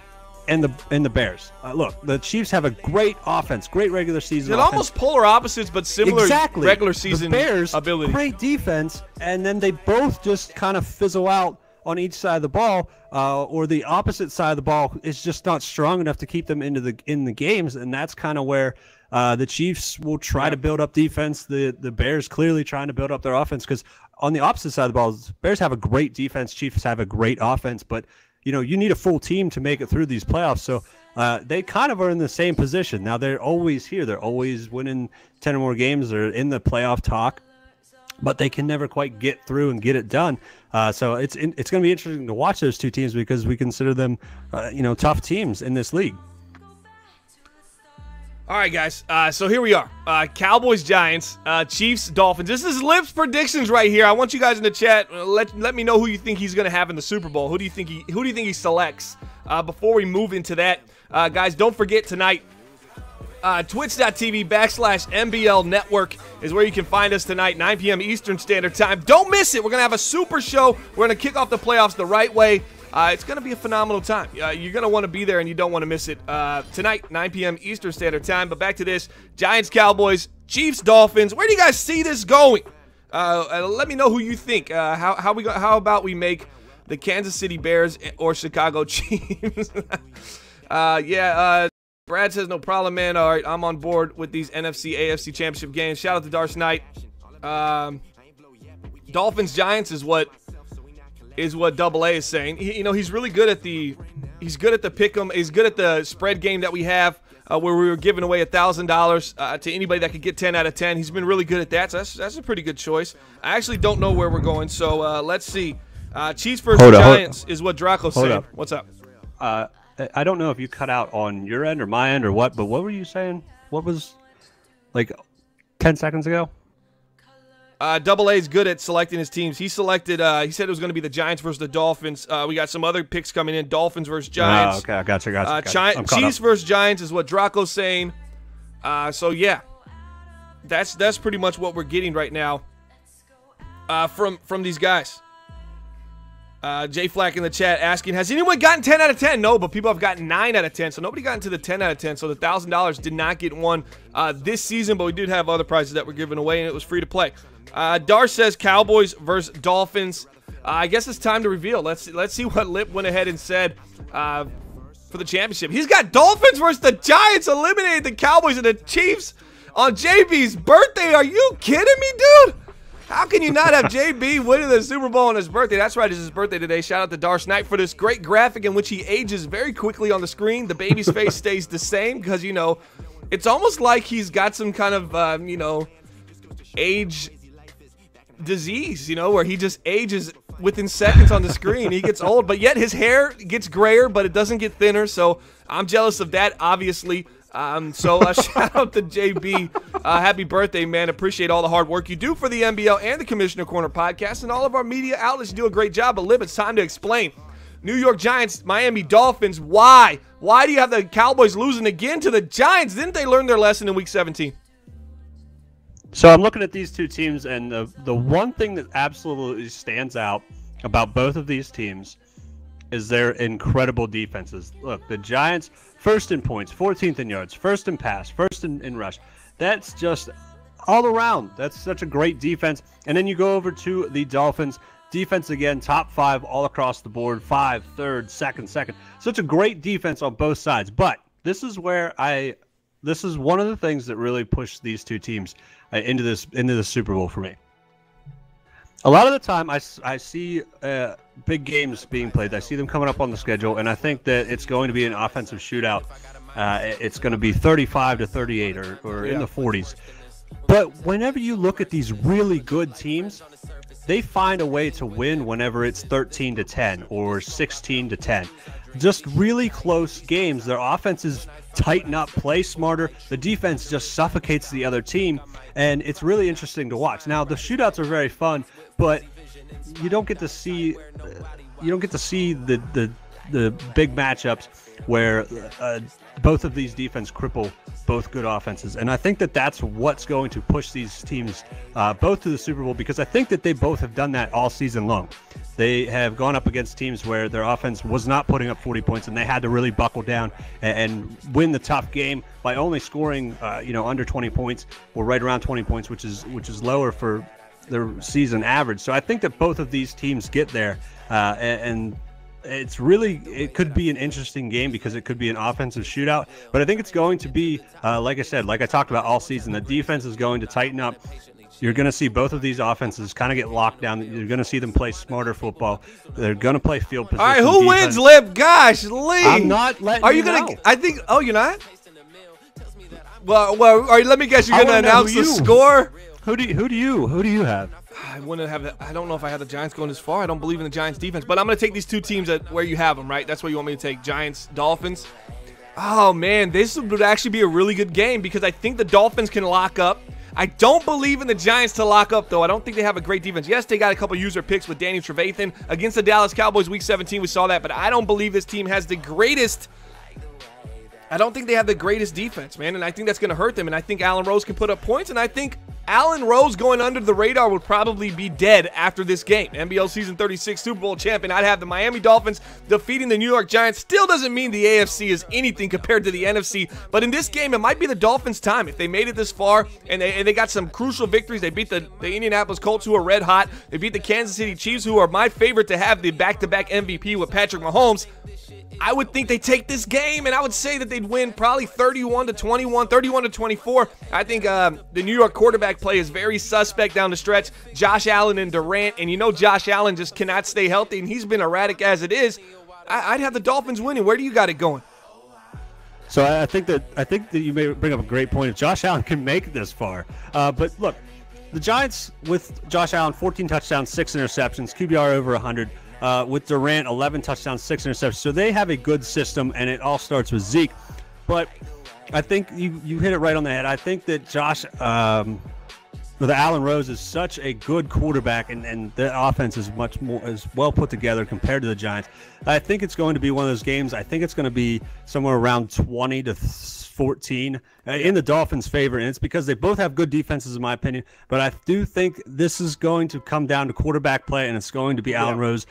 and the Bears. Look, the Chiefs have a great offense, great regular season.
They're almost polar opposites, but similar regular season
the Bears,
ability.
Great defense, and then they both just kind of fizzle out on each side of the ball, or the opposite side of the ball is just not strong enough to keep them in the games, and that's kind of where the Chiefs will try to build up defense. The Bears clearly trying to build up their offense because on the opposite side of the ball, the Bears have a great defense, Chiefs have a great offense, but you need a full team to make it through these playoffs. So they kind of are in the same position. Now they're always here. They're always winning 10 or more games. They're in the playoff talk, but they can never quite get through and get it done. So it's going to be interesting to watch those two teams because we consider them, tough teams in this league.
All right, guys. So here we are. Cowboys, Giants, Chiefs, Dolphins. This is Lip's predictions right here. I want you guys in the chat. Let me know who you think he's going to have in the Super Bowl. Who do you think he selects? Before we move into that, guys, don't forget tonight. Twitch.tv/MBL Network is where you can find us tonight, 9 p.m. Eastern Standard Time. Don't miss it. We're going to have a super show. We're going to kick off the playoffs the right way. It's going to be a phenomenal time. You're going to want to be there, and you don't want to miss it. Tonight, 9 p.m. Eastern Standard Time. But back to this. Giants, Cowboys, Chiefs, Dolphins. Where do you guys see this going? Let me know who you think. How about we make the Kansas City Bears or Chicago Chiefs? Brad says no problem, man. All right, I'm on board with these NFC, AFC Championship games. Shout out to Darce Knight. Dolphins, Giants is what Double A is saying. He's really good at the pick'em. He's good at the spread game that we have, where we were giving away $1,000 to anybody that could get 10 out of 10. He's been really good at that. So that's a pretty good choice. I actually don't know where we're going, so let's see. Chiefs versus Giants is what Draco's saying. What's up?
I don't know if you cut out on your end or my end or what, but what were you saying? What was, like, 10 seconds ago?
Double A is good at selecting his teams. He selected. He said it was going to be the Giants versus the Dolphins. We got some other picks coming in. Dolphins versus Giants.
Oh, okay, I gotcha.
Chiefs versus Giants is what Draco's saying. So yeah, that's pretty much what we're getting right now from these guys. Jay Flack in the chat asking, has anyone gotten 10 out of 10? No, but people have gotten 9 out of 10, so nobody got into the 10 out of 10. So the $1,000 did not get won this season, but we did have other prizes that were given away, and it was free to play. Dar says Cowboys versus Dolphins. I guess it's time to reveal. Let's see what Lip went ahead and said for the championship. He's got Dolphins versus the Giants, eliminated the Cowboys and the Chiefs on JB's birthday. Are you kidding me, dude? How can you not have JB winning the Super Bowl on his birthday? That's right, it's his birthday today. Shout out to Dar Snipe for this great graphic in which he ages very quickly on the screen. The baby's face stays the same because, you know, it's almost like he's got some kind of, you know, age disease, you know, where he just ages within seconds on the screen. He gets old, but yet his hair gets grayer, but it doesn't get thinner. So I'm jealous of that, obviously. Shout out to JB. Happy birthday, man. Appreciate all the hard work you do for the NBL and the Commissioner Corner podcast and all of our media outlets. You do a great job. But Lib, it's time to explain. New York Giants, Miami Dolphins. Why? Why do you have the Cowboys losing again to the Giants? Didn't they learn their lesson in Week 17?
So I'm looking at these two teams, and the one thing that absolutely stands out about both of these teams is their incredible defenses. Look, the Giants, first in points, 14th in yards, first in pass, first in rush. That's just all around. That's such a great defense. And then you go over to the Dolphins. Defense again, top 5 all across the board. 5, 3rd, second. Such a great defense on both sides. But this is where this is one of the things that really pushed these two teams into the Super Bowl for me. A lot of the time, I see big games being played. I see them coming up on the schedule, and I think that it's going to be an offensive shootout. It's going to be 35-38 or in the 40s. But whenever you look at these really good teams, they find a way to win whenever it's 13-10 or 16-10. Just really close games. Their offenses tighten up, play smarter. The defense just suffocates the other team, and it's really interesting to watch. Now, the shootouts are very fun, but you don't get to see the big matchups where both of these defenses cripple both good offenses. And I think that that's what's going to push these teams both to the Super Bowl, because I think that they both have done that all season long. They have gone up against teams where their offense was not putting up 40 points, and they had to really buckle down and win the tough game by only scoring under 20 points or right around 20 points, which is lower for their season average. So I think that both of these teams get there, and it could be an interesting game because it could be an offensive shootout. But I think it's going to be, like I talked about all season, the defense is going to tighten up. You're going to see both of these offenses kind of get locked down. You're going to see them play smarter football. They're going to play field position.
All right, who wins, Lip? Gosh, Lee.
I'm not letting
Are you going to? I think. Oh, you're not? Well, let me guess. You're going to announce the score.
Who do you have?
I wouldn't have. I don't know if I have the Giants going this far. I don't believe in the Giants defense, but I'm going to take these two teams at where you have them. Right? That's where you want me to take Giants, Dolphins. Oh man, this would actually be a really good game because I think the Dolphins can lock up. I don't believe in the Giants to lock up, though. I don't think they have a great defense. Yes, they got a couple user picks with Danny Trevathan against the Dallas Cowboys Week 17. We saw that, but I don't believe this team has the greatest. I don't think they have the greatest defense, man, and I think that's going to hurt them. And I think Allen Rose can put up points, and I think Allen Rose going under the radar would probably be dead after this game. NBL Season 36 Super Bowl champion. I'd have the Miami Dolphins defeating the New York Giants. Still doesn't mean the AFC is anything compared to the NFC, but in this game, it might be the Dolphins' time. If they made it this far and they got some crucial victories, they beat the Indianapolis Colts, who are red hot. They beat the Kansas City Chiefs, who are my favorite to have the back-to-back MVP with Patrick Mahomes. I would think they take this game, and I would say that they'd win probably 31-21, 31-24. I think the New York quarterback play is very suspect down the stretch. Josh Allen and Durant, and you know Josh Allen just cannot stay healthy, and he's been erratic as it is. I'd have the Dolphins winning. Where do you got it going?
So I think that you may bring up a great point. If Josh Allen can make it this far, but look, the Giants with Josh Allen, 14 touchdowns, 6 interceptions, QBR over 100. With Durant, 11 touchdowns, 6 interceptions. So they have a good system, and it all starts with Zeke. But I think you hit it right on the head. I think that Josh the Allen Rose is such a good quarterback, and the offense is much more well put together compared to the Giants. I think it's going to be one of those games. I think it's going to be somewhere around 20-14 in the Dolphins' favor, and it's because they both have good defenses, in my opinion. But I do think this is going to come down to quarterback play, and it's going to be Allen Rose.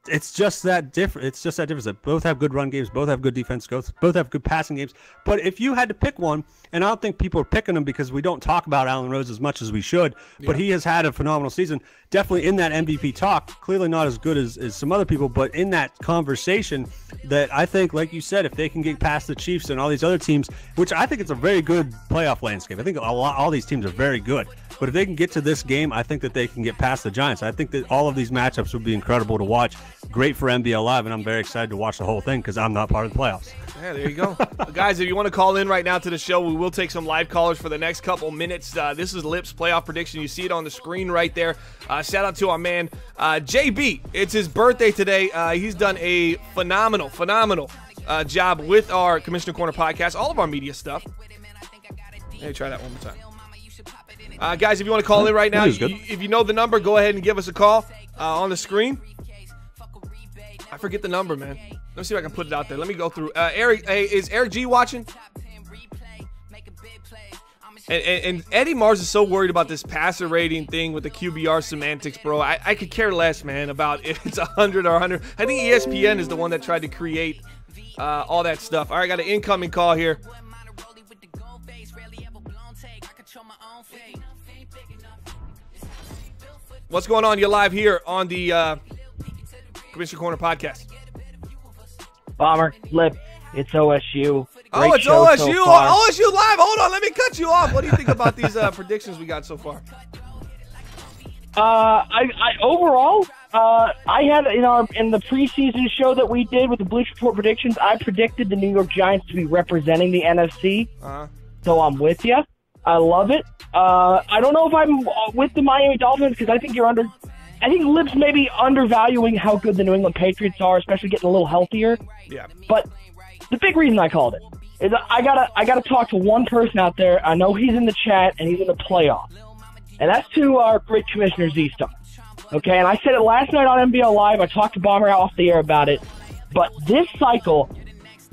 It's just that different. It's just that difference. That both have good run games, both have good defense, both have good passing games. But if you had to pick one, and I don't think people are picking him because we don't talk about Allen Rose as much as we should, but he has had a phenomenal season. Definitely in that MVP talk. Clearly not as good as some other people, but in that conversation, that I think, like you said, if they can get past the Chiefs and all these other teams, which I think it's a very good playoff landscape. I think all these teams are very good. But if they can get to this game, I think that they can get past the Giants. I think that all of these matchups would be incredible to watch. Great for NBL Live, and I'm very excited to watch the whole thing because I'm not part of the playoffs. Yeah,
there you go. Guys, if you want to call in right now to the show, we will take some live callers for the next couple minutes. This is Lip's playoff prediction. You see it on the screen right there. Shout out to our man, JB. It's his birthday today. He's done a phenomenal job with our Commissioner Corner podcast, all of our media stuff. Let me try that one more time. Guys, if you want to call in right now, if you know the number, go ahead and give us a call on the screen. I forget the number, man. Let me see if I can put it out there. Let me go through. Eric, is Eric G watching? And Eddie Mars is so worried about this passer rating thing with the QBR semantics, bro. I could care less, man, about if it's 100 or 100. I think ESPN is the one that tried to create all that stuff. All right, I got an incoming call here. What's going on? You're live here on the Commissioner Corner podcast.
Bomber, Lip, it's OSU.
Oh, it's OSU. So OSU live. Hold on, let me cut you off. What do you think about these predictions we got so far?
I overall, I had in the preseason show that we did with the Bleacher Report predictions, I predicted the New York Giants to be representing the NFC. So I'm with you. I love it. I don't know if I'm with the Miami Dolphins because I think I think Lip's maybe undervaluing how good the New England Patriots are, especially getting a little healthier.
Yeah.
But the big reason I called it is I gotta talk to one person out there. I know he's in the chat and he's in the playoffs, and that's to our great Commissioner Z-Star. Okay, and I said it last night on NBL Live. I talked to Bomber off the air about it. But this cycle,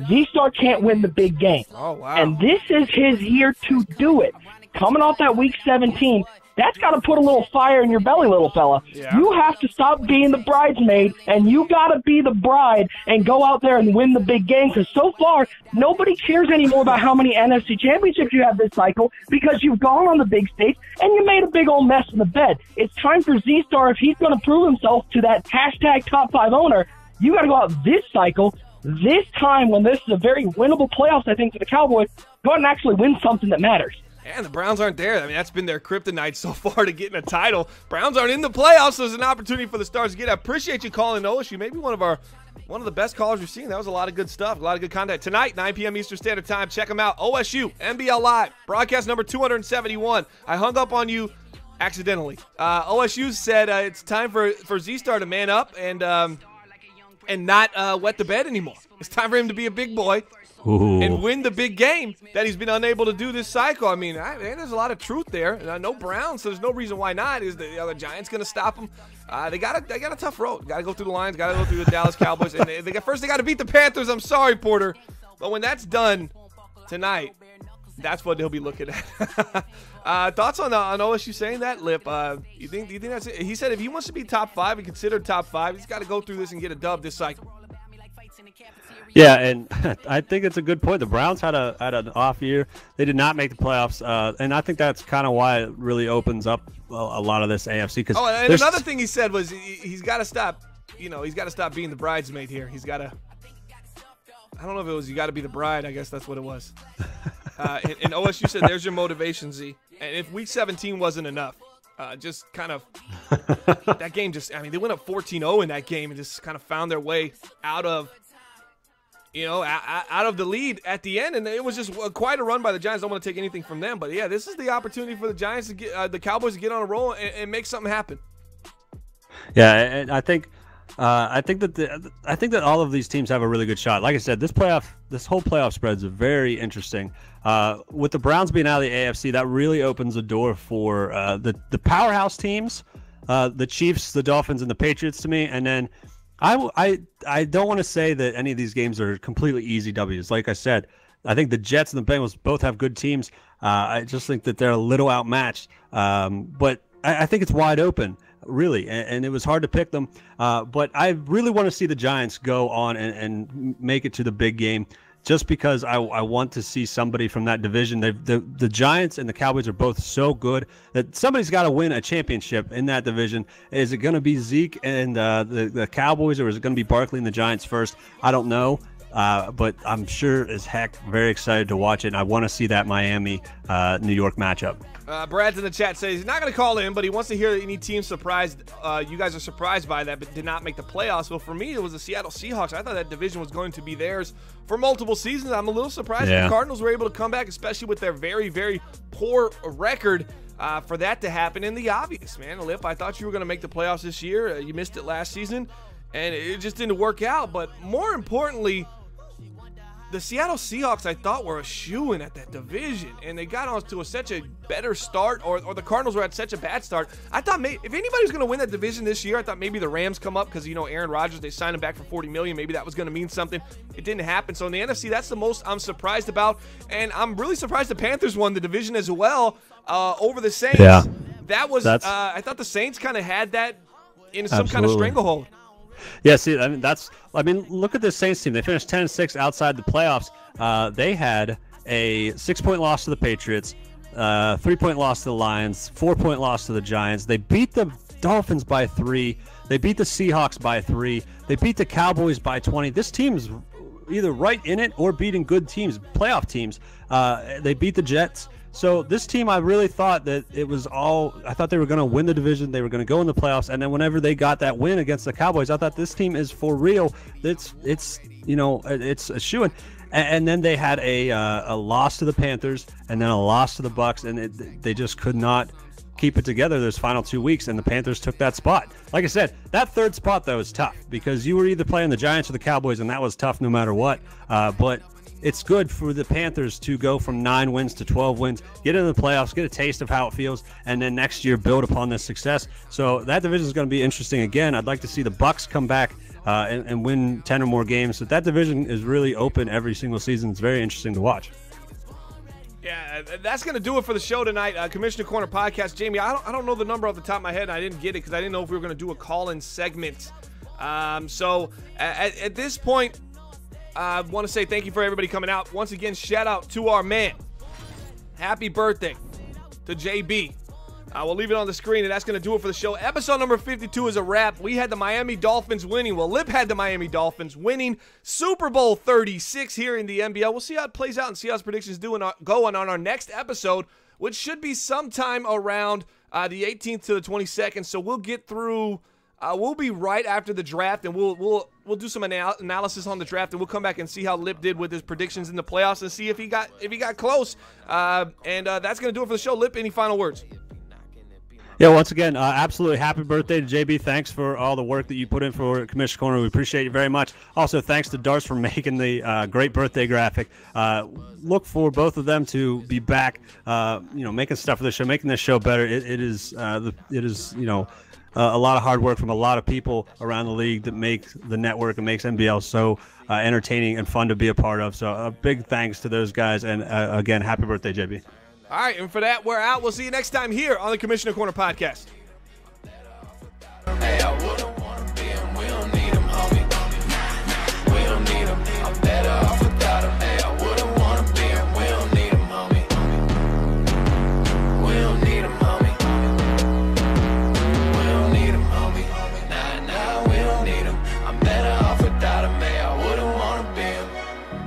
Z-Star can't win the big game.
Oh, wow.
And this is his year to do it. Coming off that Week 17, that's got to put a little fire in your belly, little fella.
Yeah.
You have to stop being the bridesmaid, and you got to be the bride and go out there and win the big game. Because so far, nobody cares anymore about how many NFC championships you have this cycle because you've gone on the big stage and you made a big old mess in the bed. It's time for Z-Star, if he's going to prove himself to that hashtag top 5 owner, you got to go out this cycle, this time when this is a very winnable playoffs, I think, for the Cowboys, go out and actually win something that matters.
And the Browns aren't there. I mean, that's been their kryptonite so far to getting a title. Browns aren't in the playoffs, so there's an opportunity for the Stars to get. I appreciate you calling OSU. Maybe one of the best callers we've seen. That was a lot of good stuff, a lot of good content. Tonight, 9 p.m. Eastern Standard Time. Check them out. OSU, NBL Live, broadcast number 271. I hung up on you accidentally. OSU said it's time for Z-Star to man up and not wet the bed anymore. It's time for him to be a big boy.
Ooh.
And win the big game that he's been unable to do this cycle. I mean, there's a lot of truth there. And I know Browns, so there's no reason why not. Is the other Giants going to stop them? They got a tough road. Got to go through the Lions. Got to go through the Dallas Cowboys. And first they got to beat the Panthers. I'm sorry, Porter, but when that's done tonight, that's what they'll be looking at. Thoughts on OSU saying that, Lip? You think that's it? He said if he wants to be top 5 and considered top 5, he's got to go through this and get a dub this cycle.
Yeah, and I think it's a good point. The Browns had an off year. They did not make the playoffs, and I think that's kind of why it really opens up a lot of this AFC. Cause
and another thing he said was he's got to stop. He's got to stop being the bridesmaid here. He's got to. I don't know if it was you got to be the bride. I guess that's what it was. And OSU said, "There's your motivation, Z." And if Week 17 wasn't enough, just kind of that game. They went up 14-0 in that game and just kind of found their way out of. Out of the lead at the end, and it was just quite a run by the Giants. Don't want to take anything from them, but yeah, this is the opportunity for the Giants to get the Cowboys to get on a roll and make something happen.
Yeah, and I think I think that all of these teams have a really good shot. Like I said, this whole playoff spread is very interesting. With the Browns being out of the AFC, that really opens the door for the powerhouse teams, the Chiefs, the Dolphins, and the Patriots to me. And then I don't want to say that any of these games are completely easy W's. Like I said, I think the Jets and the Bengals both have good teams. I just think that they're a little outmatched. But I think it's wide open, really, and it was hard to pick them. But I really want to see the Giants go on and make it to the big game, just because I want to see somebody from that division. The Giants and the Cowboys are both so good that somebody's got to win a championship in that division. Is it going to be Zeke and the Cowboys, or is it going to be Barkley and the Giants first? I don't know. But I'm sure as heck very excited to watch it, and I want to see that Miami-New York matchup.
Brad's in the chat says he's not going to call in, but he wants to hear any team surprised. You guys are surprised by that, but did not make the playoffs. Well, for me, it was the Seattle Seahawks. I thought that division was going to be theirs for multiple seasons. I'm a little surprised the Cardinals were able to come back, especially with their very, very poor record. For that to happen, and the obvious, man, Lip, I thought you were going to make the playoffs this year. You missed it last season, and it just didn't work out. But more importantly, the Seattle Seahawks, I thought, were a shoo-in at that division, and they got on to such a better start, or the Cardinals were at such a bad start. I thought if anybody was going to win that division this year, I thought maybe the Rams come up because, you know, Aaron Rodgers, they signed him back for $40 million. Maybe that was going to mean something. It didn't happen. So in the NFC, that's the most I'm surprised about, and I'm really surprised the Panthers won the division as well over the Saints. Yeah. That was I thought the Saints kind of had that in some kind of stranglehold.
Yeah, see, I mean, look at this Saints team. They finished 10-6 outside the playoffs. They had a 6-point loss to the Patriots, 3-point loss to the Lions, 4-point loss to the Giants. They beat the Dolphins by 3. They beat the Seahawks by 3. They beat the Cowboys by 20. This team's either right in it or beating good teams, playoff teams. They beat the Jets. So this team, I really thought that it was all – I thought they were going to win the division. They were going to go in the playoffs. And then whenever they got that win against the Cowboys, I thought this team is for real. It's a shoo-in. And then they had a loss to the Panthers and then a loss to the Bucs, and they just could not keep it together those final 2 weeks, and the Panthers took that spot. Like I said, that third spot, though, is tough because you were either playing the Giants or the Cowboys, and that was tough no matter what. But it's good for the Panthers to go from 9 wins to 12 wins, get into the playoffs, get a taste of how it feels, and then next year build upon this success. So that division is going to be interesting again. I'd like to see the Bucs come back and win 10 or more games. So that division is really open every single season. It's very interesting to watch.
Yeah, that's going to do it for the show tonight. Commissioner Corner Podcast. Jamie, I don't know the number off the top of my head, and I didn't get it because I didn't know if we were going to do a call-in segment. So at this point, I want to say thank you for everybody coming out. Once again, shout out to our man. Happy birthday to JB. We'll leave it on the screen, and that's going to do it for the show. Episode number 52 is a wrap. We had the Miami Dolphins winning. Well, Lip had the Miami Dolphins winning Super Bowl 36 here in the NBL. We'll see how it plays out and see how his predictions go on our next episode, which should be sometime around the 18th to the 22nd. So we'll get through. We'll be right after the draft, and we'll do some analysis on the draft, and we'll come back and see how Lip did with his predictions in the playoffs and see if he got close. And that's going to do it for the show. Lip, any final words?
Yeah, once again, absolutely happy birthday to JB. Thanks for all the work that you put in for Commissioner Corner. We appreciate it very much. Also, thanks to Darce for making the great birthday graphic. Look for both of them to be back, making stuff for the show, making this show better. It is a lot of hard work from a lot of people around the league that make the network and makes NBL so entertaining and fun to be a part of. So a big thanks to those guys. And again, happy birthday, JB.
All right, and for that, we're out. We'll see you next time here on the Commissioner Corner Podcast.
Hey, I wouldn't want to be him. We don't need him, homie. We don't need him. I'm better off without him. Hey, I wouldn't want to be him. We don't need him, homie. We don't need him, homie. We don't need him, homie. Nah, we don't need him. I'm better off without him. Hey, I wouldn't want to be him.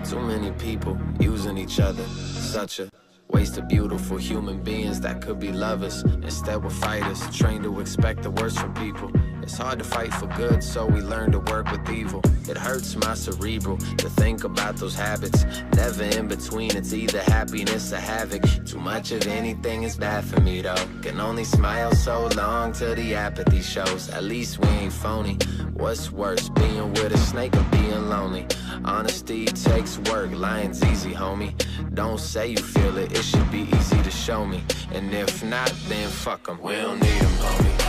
Too many people using each other. Such a waste of beautiful human beings that could be lovers. Instead we're fighters, trained to expect the worst from people.
It's hard to fight for good, so we learn to work with evil. It hurts my cerebral to think about those habits. Never in between, it's either happiness or havoc. Too much of anything is bad for me though. Can only smile so long till the apathy shows. At least we ain't phony. What's worse, being with a snake or being lonely? Honesty takes work, lying's easy, homie. Don't say you feel it, it should be easy to show me. And if not, then fuck 'em. We don't need 'em, homie.